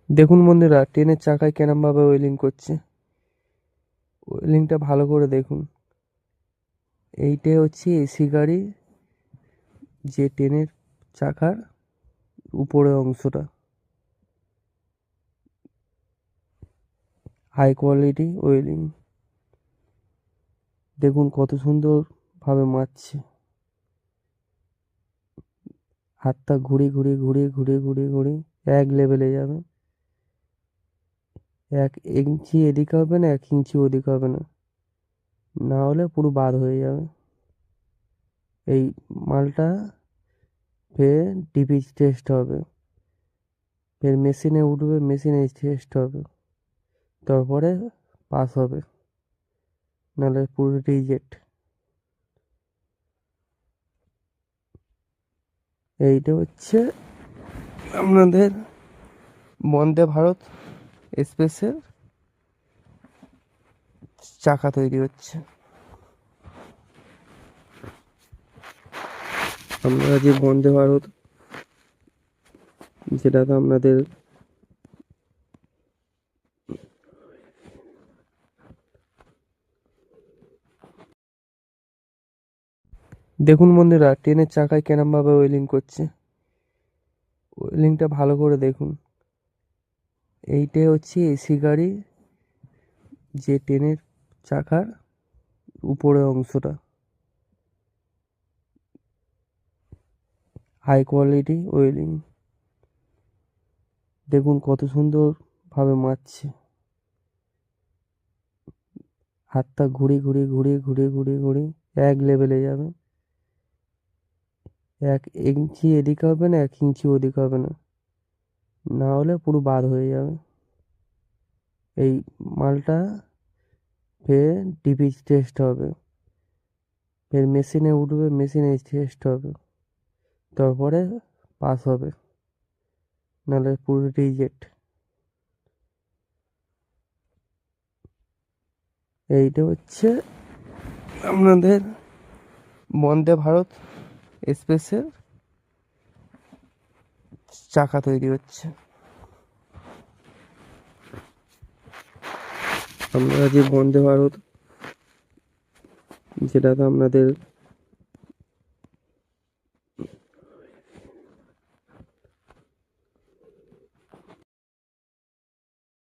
দেখুন বন্ধুরা, ট্রেনের চাকায় কেরমভাবে ওয়েলিং করছে। ওয়েলিংটা ভালো করে দেখুন। এইটাই হচ্ছে এসি গাড়ি, যে ট্রেনের চাকার উপরের অংশটা। High quality welding. দেখুন কত সুন্দর ভাবে মারছে। হাতটা ঘুরে ঘুরে ঘুরে ঘুরে ঘুরে ঘুরে এক লেভেলে যাবে। 1 ইঞ্চি এদিকে হবে না, 1 ইঞ্চি ওদিকে হবে না, না হলে পুরো বাদ হয়ে যাবে। এই মালটা ফের ডিপি টেস্ট হবে, ফের মেশিনে উঠবে, মেশিনে টেস্ট হবে, তারপরে পাস হবে, নাহলে পুরো রিজেক্ট। এইটা হচ্ছে আপনাদের বন্দে ভারত এক্সপ্রেসের চাকা তৈরি হচ্ছে। আমরা যে বন্দে ভারত, যেটাতে আপনাদের দেখুন বন্ধুরা, ট্রেনের চাকায় কেরমভাবে ওয়েলিং করছে। ওয়েলিংটা ভালো করে দেখুন। এইটাই হচ্ছে এসি গাড়ি, যে ট্রেনের চাকার উপরের অংশটা। High quality welding. দেখুন কত সুন্দর ভাবে মারছে। হাতটা ঘুরে ঘুরে ঘুরে ঘুরে ঘুরে ঘুরে এক লেভেলে যাবে। 1 ইঞ্চি এদিকে হবে না, 1 ইঞ্চি ওদিকে হবে না, না হলে পুরো বাদ হয়ে যাবে। এই মালটা ফের ডিপি টেস্ট হবে, ফের মেশিনে উঠবে, মেশিনে টেস্ট হবে, তারপরে পাস হবে, নাহলে পুরো রিজেক্ট। এইটা হচ্ছে আপনাদের বন্দে ভারত এক্সপ্রেসের চাকা তৈরি হচ্ছে। আমরা যে বন্দে ভারত, যেটাতে আপনাদের